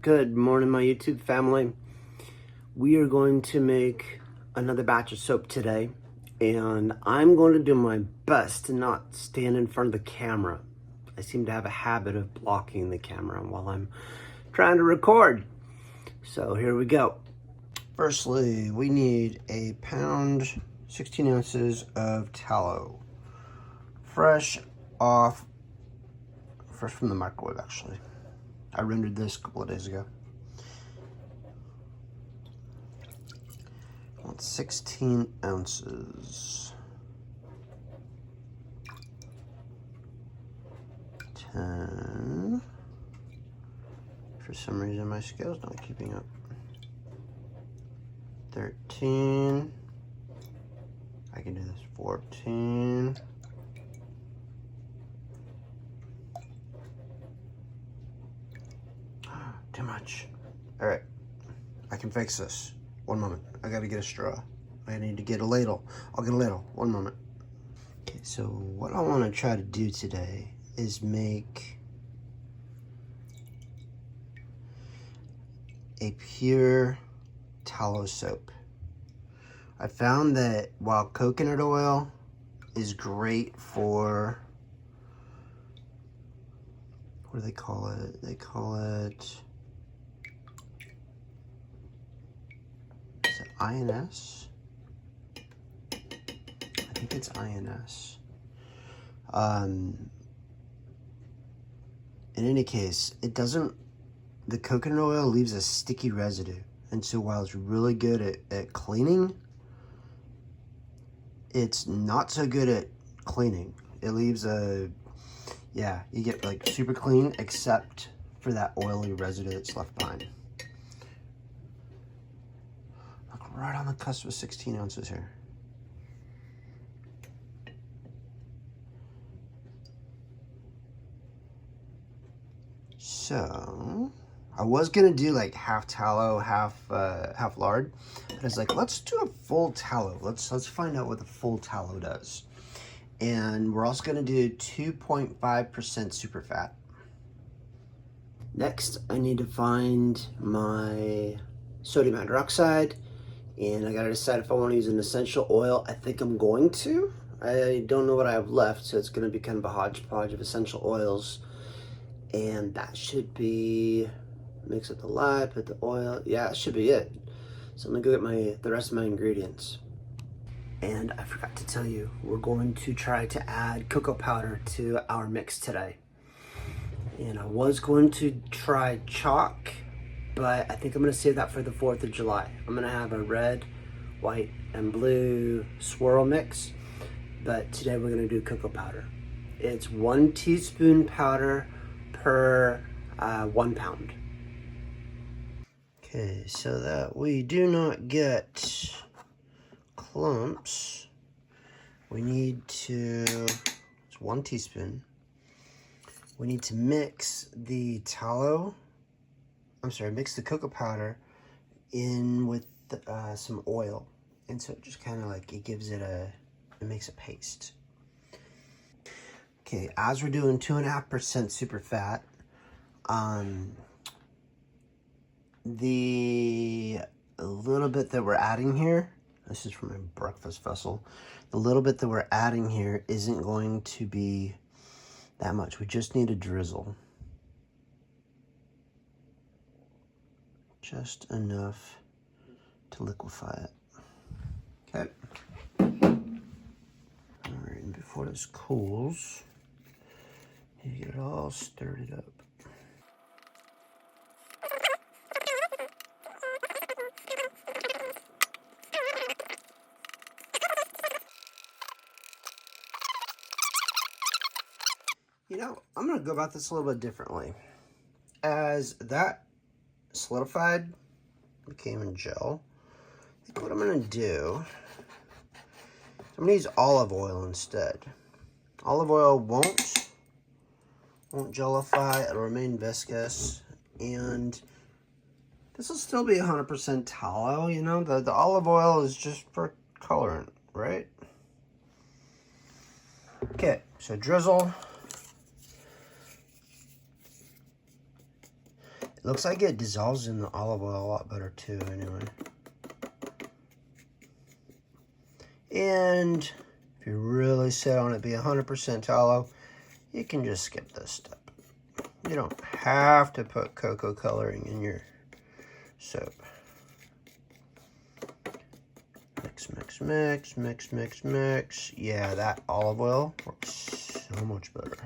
Good morning, my YouTube family. We are going to make another batch of soap today, and I'm going to do my best to not stand in front of the camera. I seem to have a habit of blocking the camera while I'm trying to record. So here we go. Firstly, we need a pound, 16 ounces of tallow. Fresh from the microwave, actually. I rendered this a couple of days ago. 16 ounces. 10. For some reason, my scale's not keeping up. 13. I can do this. 14. Too much. All right. I can fix this. One moment. I gotta get a straw. I need to get a ladle. I'll get a ladle. One moment. Okay, so what I want to try to do today is make a pure tallow soap. I found that while coconut oil is great for, what do they call it? They call it, is it INS? I think it's INS. In any case, it doesn't, the coconut oil leaves a sticky residue. And so while it's really good at cleaning, it's not so good at cleaning. It leaves you get like super clean except for that oily residue that's left behind. Like right on the cusp of 16 ounces here. So I was gonna do like half tallow, half lard, but I was like, let's do a full tallow. Let's find out what the full tallow does. And we're also gonna do 2.5% superfat. Next, I need to find my sodium hydroxide, and I gotta decide if I want to use an essential oil. I think I'm going to. I don't know what I have left, so it's gonna be kind of a hodgepodge of essential oils. And that should be, mix up the lye, put the oil. Yeah, that should be it. So I'm gonna go get the rest of my ingredients. And I forgot to tell you, we're going to try to add cocoa powder to our mix today. And I was going to try chalk, but I think I'm gonna save that for the 4th of July. I'm gonna have a red, white, and blue swirl mix, but today we're gonna do cocoa powder. It's 1 teaspoon powder per 1 pound. Okay, so that we do not get clumps, we need to, it's 1 teaspoon. We need to mix the mix the cocoa powder in with some oil. And so it just kind of like, it makes a paste. Okay, as we're doing 2.5% super fat, the little bit that we're adding here, this is from my breakfast vessel, the little bit that we're adding here isn't going to be that much. We just need a drizzle. Just enough to liquefy it. Okay. All right, and before this cools, you get it all stirred up. You know, I'm gonna go about this a little bit differently. As that solidified, became in gel, I think what I'm gonna do, I'm gonna use olive oil instead. Olive oil won't gelify, it'll remain viscous, and this will still be 100% tallow, you know? The olive oil is just for colorant, right? Okay, so drizzle. It looks like it dissolves in the olive oil a lot better too, anyway. And if you really set on it be 100% tallow, you can just skip this step. You don't have to put cocoa coloring in your soap. Mix, mix, mix, mix, mix, mix. Yeah, that olive oil works so much better.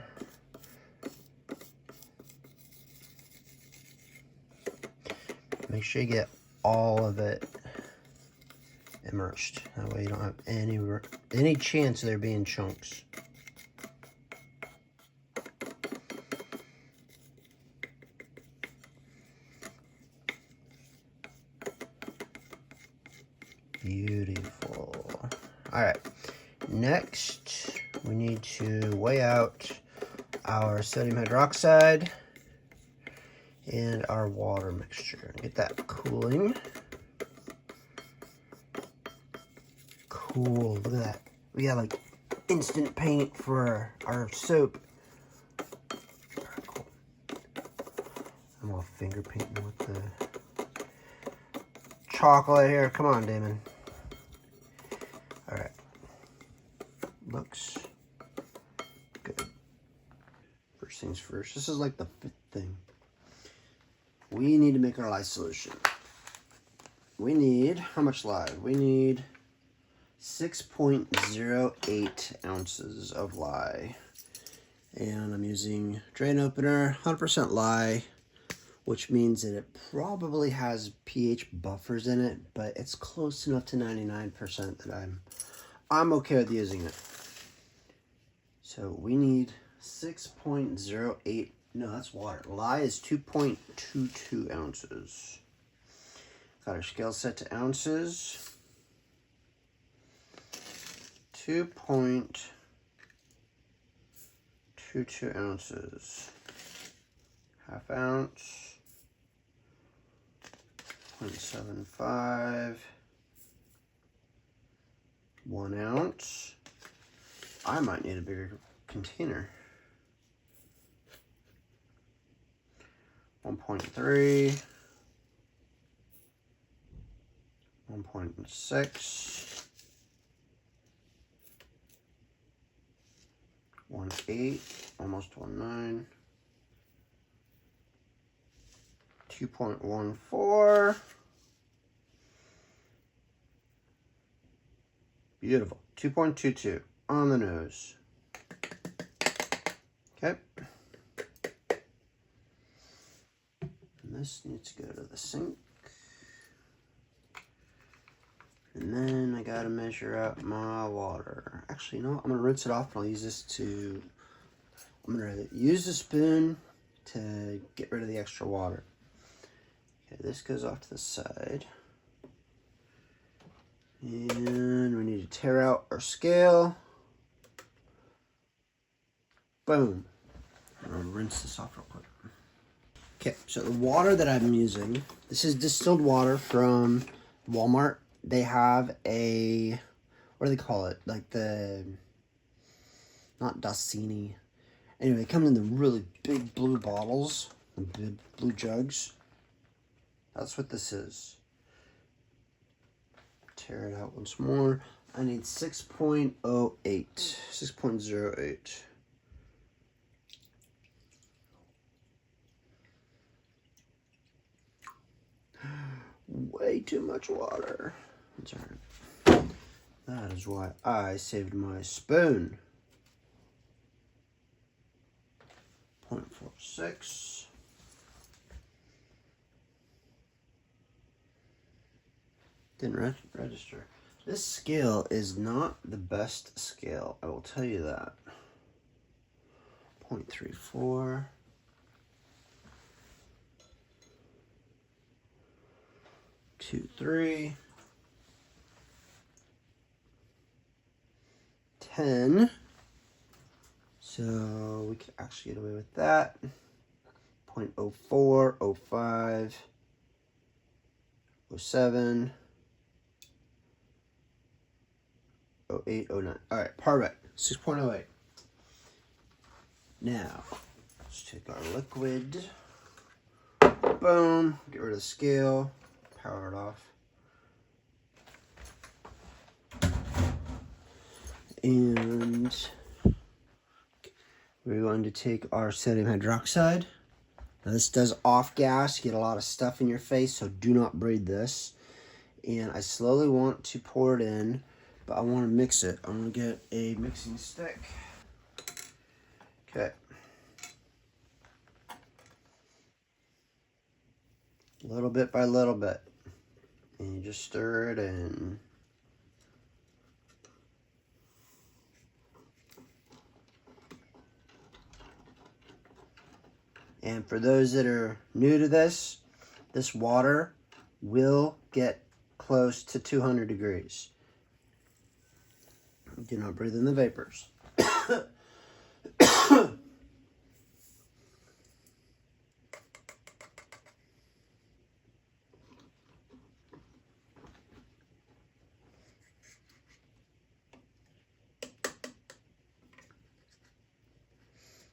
Make sure you get all of it immersed. That way you don't have any chance of there being chunks. Beautiful. All right, next we need to weigh out our sodium hydroxide and our water mixture. Get that cooling. Cool, look at that. We got like instant paint for our soap. Very cool. I'm all finger painting with the chocolate here. Come on, Damon. All right. Looks good. First things first. This is like the 5th thing. We need to make our lye solution. We need, how much lye? We need 6.08 ounces of lye. And I'm using drain opener, 100% lye, which means that it probably has pH buffers in it, but it's close enough to 99% that I'm okay with using it. So we need 6.08. No, that's water. Lye is 2.22 ounces. Got our scale set to ounces. 2.22 ounces. Half ounce. 0.75. 1 ounce. I might need a bigger container. 1.3, 1.6, 1.8, almost 1.9, 2.14. Beautiful. 2.22 on the nose. Okay. This needs to go to the sink. And then I gotta measure out my water. Actually, you know what? I'm gonna rinse it off and I'll use this to, I'm gonna use the spoon to get rid of the extra water. Okay, this goes off to the side. And we need to tear out our scale. Boom. I'm gonna rinse this off real quick. Okay, so the water that I'm using, this is distilled water from Walmart. They have a, what do they call it? Like the, not Dasani. Anyway, it comes in the really big blue bottles, the big blue jugs. That's what this is. Tear it out once more. I need 6.08, 6.08. Way too much water. That's all right. That is why I saved my spoon. 0.46. Didn't register. This scale is not the best scale, I will tell you that. 0.34. 2.3. 10. So we could actually get away with that. 0.04, 05, 07, 08, 09. All right, perfect. 6.08. Now, let's take our liquid. boom. Get rid of the scale. Power it off. And we're going to take our sodium hydroxide. Now this does off gas, get a lot of stuff in your face, so do not breathe this. And I slowly want to pour it in, but I want to mix it. I'm going to get a mixing stick. Okay. Little bit by little bit. And you just stir it in. And for those that are new to this water will get close to 200 degrees. Do not breathe in the vapors.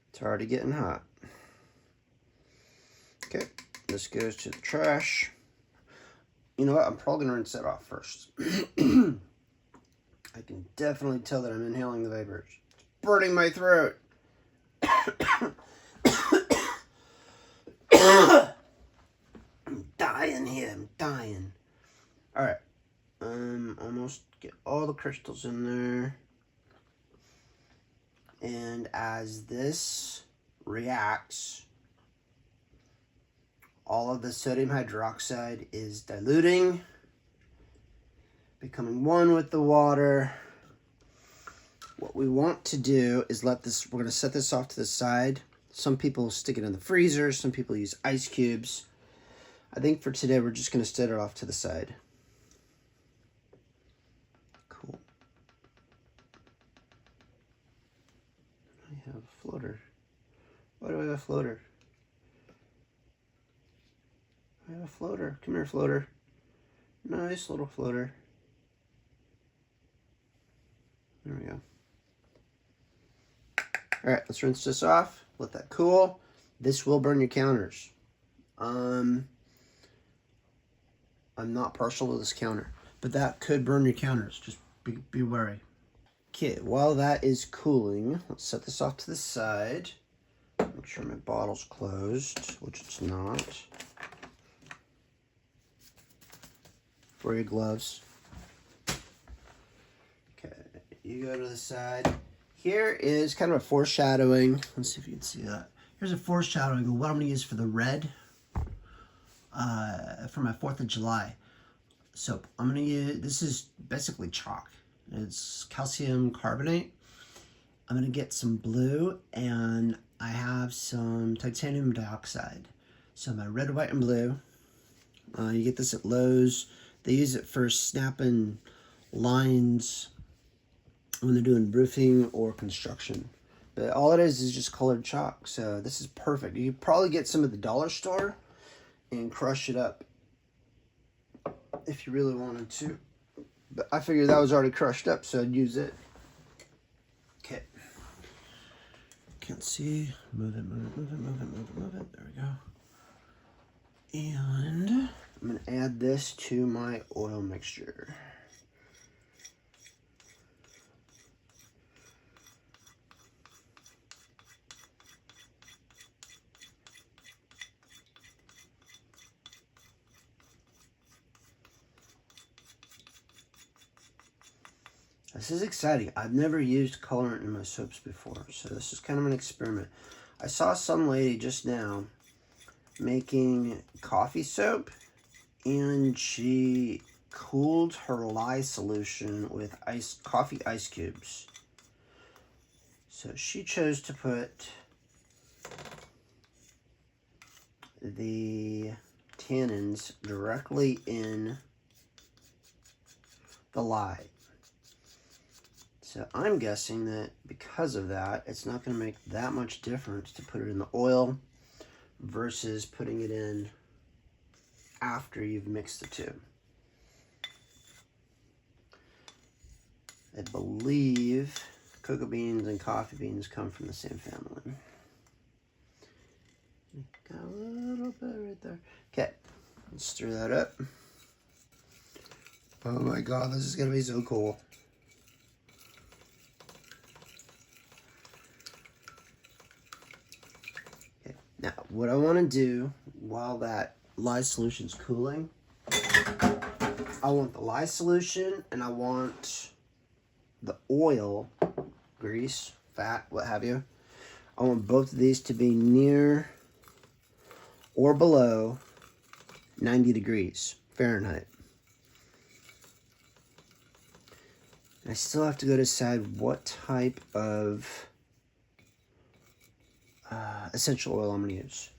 It's already getting hot. Okay, this goes to the trash. You know what? I'm probably going to rinse that off first. I can definitely tell that I'm inhaling the vapors. It's burning my throat. I'm dying here. I'm dying. Alright. Almost get all the crystals in there. And as this reacts, all of the sodium hydroxide is diluting, becoming one with the water. What we want to do is we're going to set this off to the side. Some people stick it in the freezer, some people use ice cubes. I think for today we're just going to set it off to the side. Cool. I have a floater. Why do I have a floater? I have a floater. Come here, floater. Nice little floater. There we go. Alright, let's rinse this off. Let that cool. This will burn your counters. I'm not partial to this counter, but that could burn your counters. Just be wary. Okay, while that is cooling, let's set this off to the side. Make sure my bottle's closed, which it's not. For your gloves. Okay, you go to the side. Here is kind of a foreshadowing. Let's see if you can see that. Here's a foreshadowing of what I'm going to use for the red for my 4th of July soap. I'm going to use, this is basically chalk. It's calcium carbonate. I'm going to get some blue, and I have some titanium dioxide. So my red, white, and blue. You get this at Lowe's. They use it for snapping lines when they're doing roofing or construction. But all it is just colored chalk. So this is perfect. You could probably get some at the dollar store and crush it up if you really wanted to. But I figured that was already crushed up, so I'd use it. Okay. Can't see. Move it, move it, move it, move it, move it, move it. There we go. And I'm going to add this to my oil mixture. This is exciting. I've never used colorant in my soaps before, so this is kind of an experiment. I saw some lady just now making coffee soap, and she cooled her lye solution with coffee ice cubes. So she chose to put the tannins directly in the lye. So I'm guessing that because of that, it's not going to make that much difference to put it in the oil versus putting it in after you've mixed the two. I believe cocoa beans and coffee beans come from the same family. Got a little bit right there. Okay, let's stir that up. Oh my God, this is gonna be so cool. Okay, now what I want to do while that lye solution's cooling, I want the lye solution and I want the oil, grease, fat, what have you. I want both of these to be near or below 90 degrees Fahrenheit. I still have to go decide what type of essential oil I'm going to use.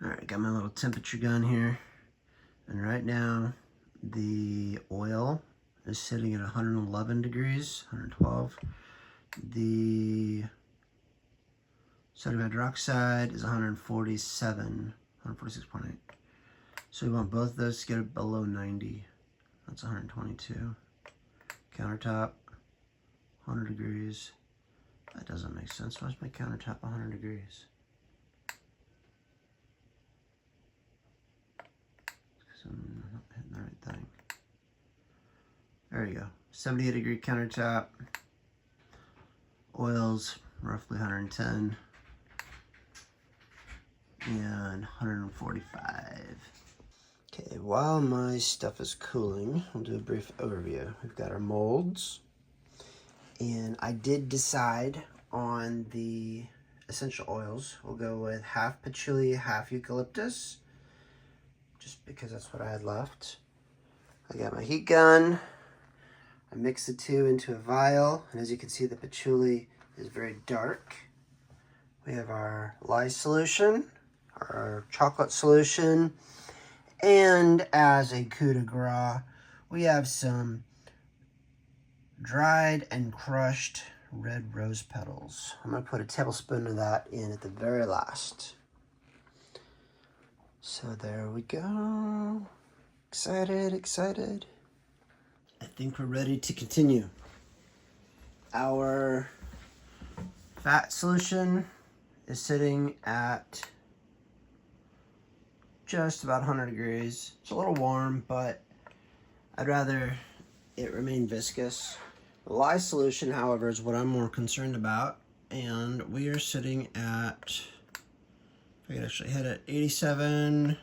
Alright, got my little temperature gun here. And right now, the oil is sitting at 111 degrees, 112. The sodium hydroxide is 147, 146.8. So we want both of those to get below 90. That's 122. Countertop, 100 degrees. That doesn't make sense. Why is my countertop 100 degrees? Because I'm not hitting the right thing. There you go. 78 degree countertop. Oils, roughly 110. And 145. Okay, while my stuff is cooling, I'll do a brief overview. We've got our molds, and I did decide on the essential oils. We'll go with half patchouli, half eucalyptus, just because that's what I had left. I got my heat gun. I mix the two into a vial, and as you can see, the patchouli is very dark. We have our lye solution, our chocolate solution, and as a coup de grace, we have some dried and crushed red rose petals. I'm going to put a tablespoon of that in at the very last. So there we go. Excited, excited. I think we're ready to continue. Our fat solution is sitting at just about 100 degrees. It's a little warm, but I'd rather it remain viscous. The lye solution, however, is what I'm more concerned about, and we are sitting at, I can actually hit it, 87,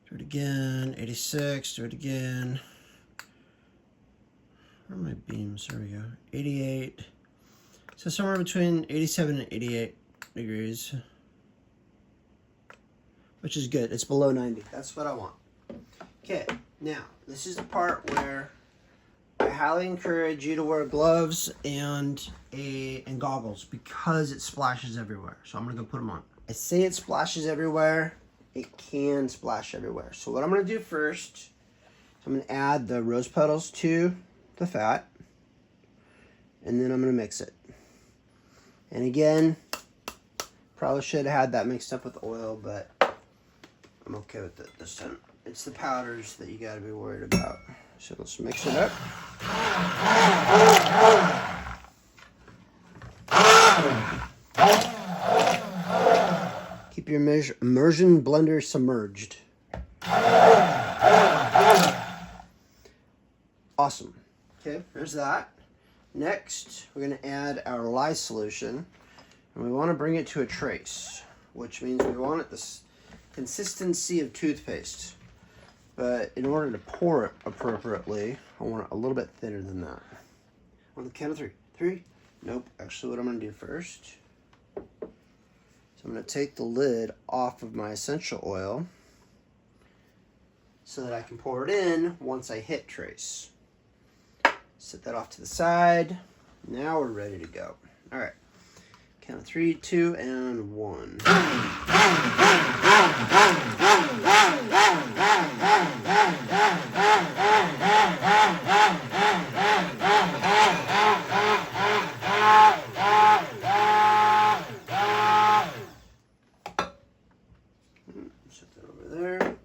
do it again, 86, do it again. Where are my beams? There we go. 88. So somewhere between 87 and 88 degrees. Which is good. It's below 90. That's what I want. Okay, now, this is the part where I highly encourage you to wear gloves and goggles because it splashes everywhere. So I'm going to go put them on. I say it splashes everywhere. It can splash everywhere. So what I'm going to do first, I'm going to add the rose petals to the fat, and then I'm going to mix it. And again, probably should have had that mixed up with oil, but I'm okay with it this time. It's the powders that you got to be worried about. So let's mix it up. Keep your immersion blender submerged. Awesome. Okay, there's that. Next, we're going to add our lye solution, and we want to bring it to a trace, which means we want it this consistency of toothpaste. But in order to pour it appropriately, I want it a little bit thinner than that. On the count of three. 3? Nope. Actually, what I'm going to do first, so I'm going to take the lid off of my essential oil so that I can pour it in once I hit trace. Set that off to the side. Now we're ready to go. All right. Count of 3, 2, and 1. Set that over there.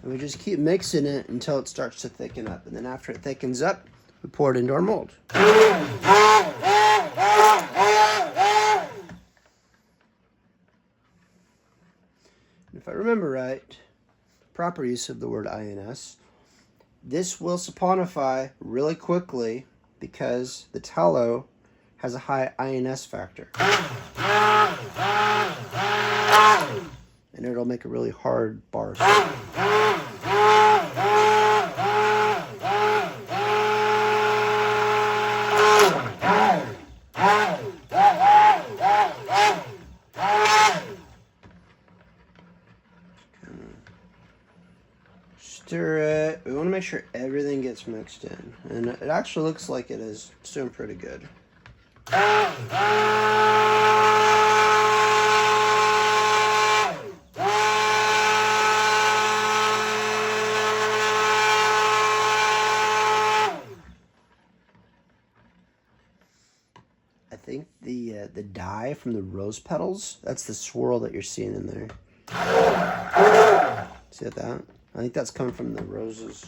And we just keep mixing it until it starts to thicken up. And then after it thickens up, we pour it into our mold. If I remember right, proper use of the word INS, this will saponify really quickly because the tallow has a high INS factor. And it'll make a really hard bar. Stir it. We want to make sure everything gets mixed in. And it actually looks like it is. It's doing pretty good. I think the dye from the rose petals, that's the swirl that you're seeing in there. See that? I think that's coming from the roses.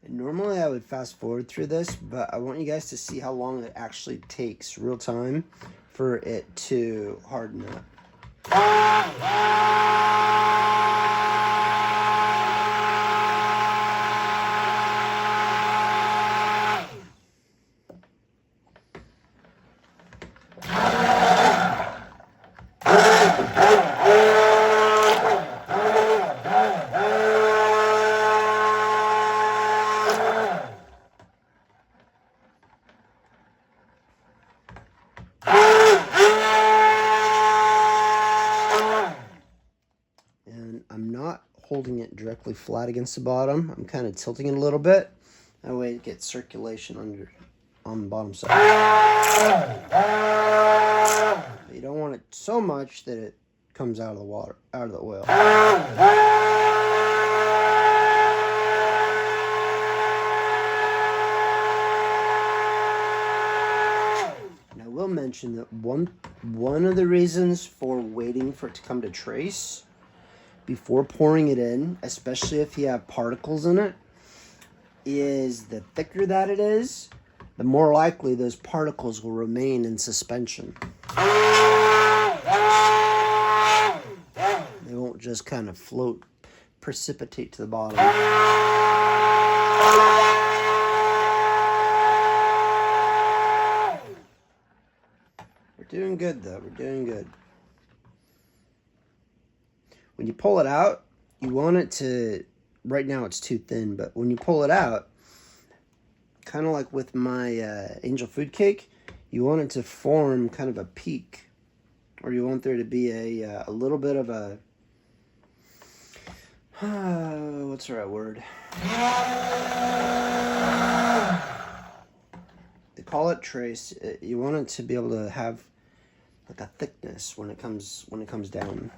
And normally I would fast forward through this, but I want you guys to see how long it actually takes real time for it to harden up. I'm not holding it directly flat against the bottom. I'm kind of tilting it a little bit. That way it gets circulation on the bottom side. But you don't want it so much that it comes out of the water, out of the oil. And I will mention that one of the reasons for waiting for it to come to trace before pouring it in, especially if you have particles in it, is the thicker that it is, the more likely those particles will remain in suspension. They won't just kind of float, precipitate to the bottom. We're doing good though, we're doing good. When you pull it out, you want it to, right now it's too thin, but when you pull it out, kind of like with my angel food cake, you want it to form kind of a peak, or you want there to be a little bit of a, what's the right word? They call it trace. You want it to be able to have like a thickness when it comes down.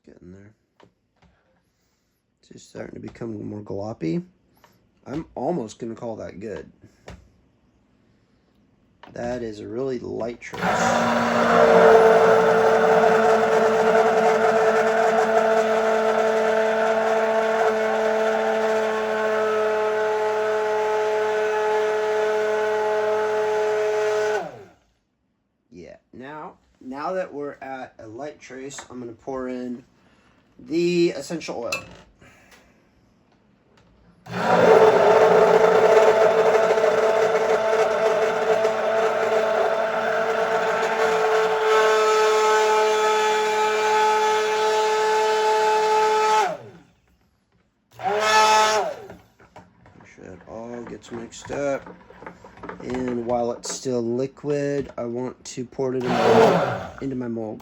Getting there. It's just starting to become more gloppy. I'm almost going to call that good. That is a really light trace. Yeah, now that we're at a light trace, I'm going to pour in the essential oil. mixed up. And while it's still liquid, I want to pour it into my mold.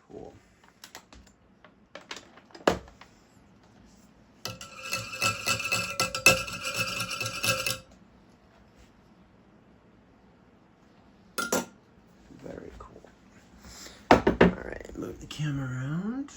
Cool. Very cool. All right, move the camera around.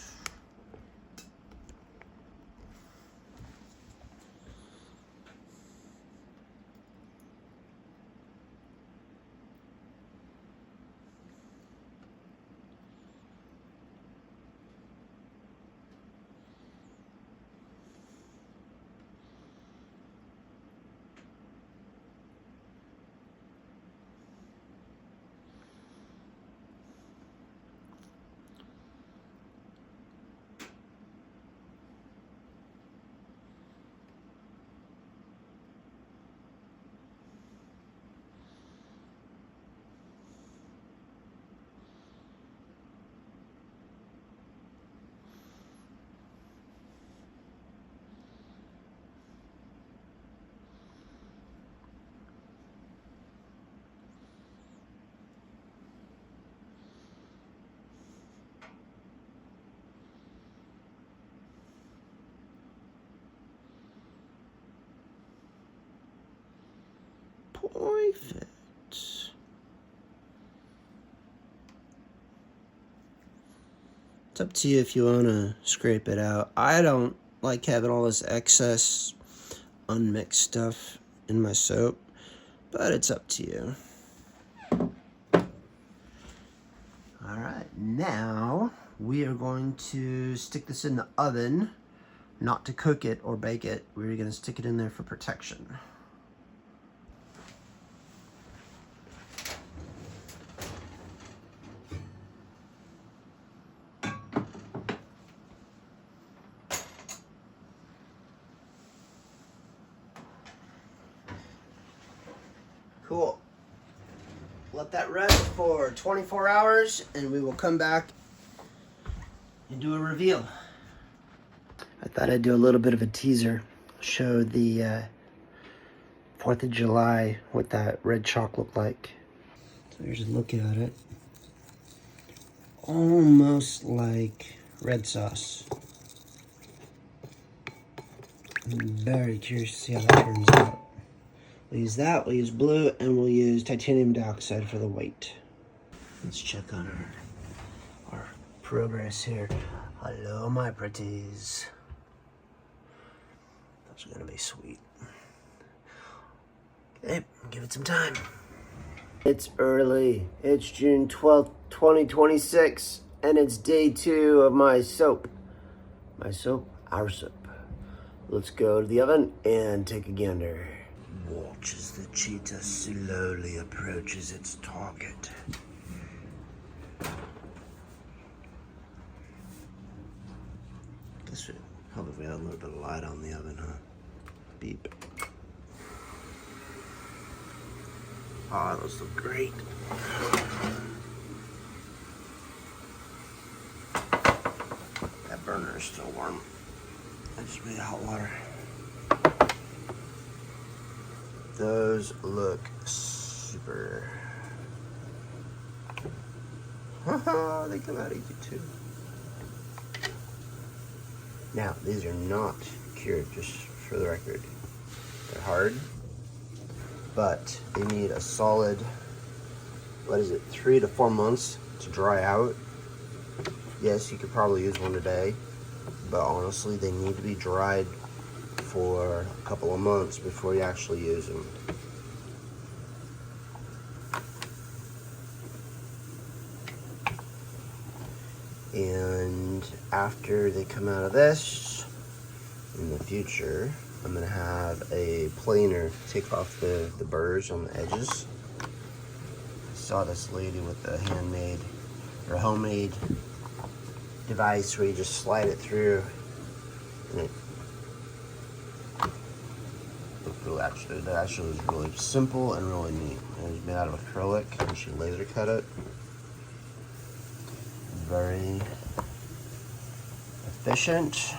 Perfect. It's up to you if you want to scrape it out. I don't like having all this excess unmixed stuff in my soap, but it's up to you. All right, now we are going to stick this in the oven, not to cook it or bake it. We're going to stick it in there for protection. Cool. Let that rest for 24 hours and we will come back and do a reveal. I thought I'd do a little bit of a teaser, show the 4th of July, what that red chalk looked like. So here's a look at it. Almost like red sauce. I'm very curious to see how that turns out. We'll use that, we'll use blue, and we'll use titanium dioxide for the white. Let's check on our progress here. Hello, my pretties. Those are gonna be sweet. Okay, give it some time. It's early. It's June 12th, 2026, and it's day 2 of my soap. My soap, our soap. Let's go to the oven and take a gander. Watch as the cheetah slowly approaches its target. This would help if we had a little bit of light on the oven, huh? Beep. Ah, those look great. That burner is still warm. I just made hot water. Those look super. They come out easy too. Now, these are not cured, just for the record. They're hard, but they need a solid, 3 to 4 months to dry out. Yes, you could probably use one a day, but honestly, they need to be dried for a couple of months before you actually use them. And after they come out of this, in the future, I'm gonna have a planer take off the burrs on the edges. I saw this lady with a handmade or homemade device where you just slide it through and it that actually was really simple and really neat. It was made out of acrylic and she laser cut it. Very efficient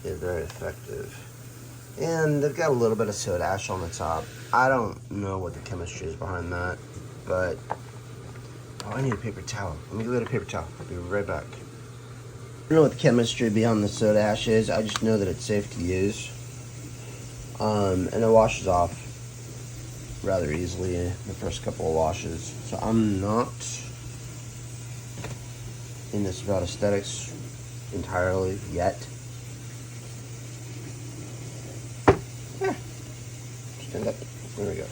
is very effective. And they've got a little bit of soda ash on the top. I don't know what the chemistry is behind that, but oh, I need a paper towel. Let me go get a paper towel. I'll be right back. I don't know what the chemistry behind the soda ash is. I just know that it's safe to use. And it washes off rather easily in the first couple of washes. So I'm not in this about aesthetics entirely yet. Stand up. There we go.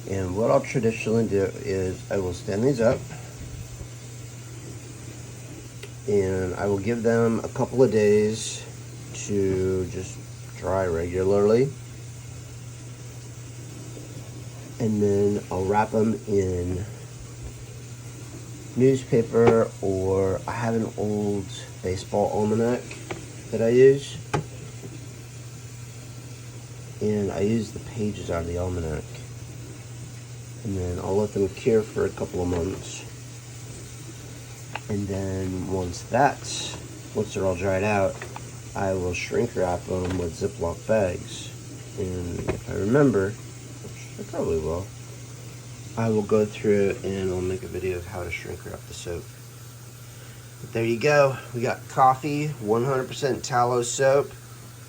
And what I'll traditionally do is I will stand these up and I will give them a couple of days to just dry regularly. And then I'll wrap them in newspaper, or I have an old baseball almanac that I use. And I use the pages out of the almanac. And then I'll let them cure for a couple of months. And then once they're all dried out, I will shrink wrap them with Ziploc bags. And if I remember, which I probably will, I will go through and I'll make a video of how to shrink wrap the soap. But there you go. We got coffee, 100% tallow soap,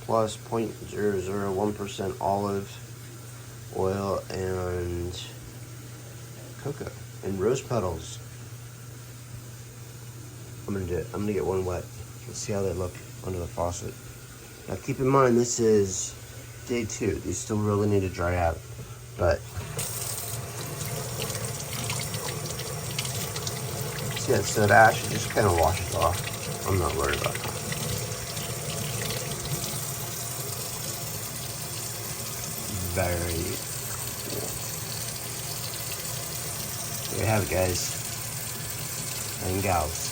plus 0.001% olive oil, and cocoa and rose petals. I'm gonna do it. I'm gonna get one wet. Let's see how they look under the faucet. Now keep in mind, this is day 2. These still really need to dry out, but see that soda ash? It just kind of washes off. I'm not worried about that. Very cool. There you have it, guys and gals.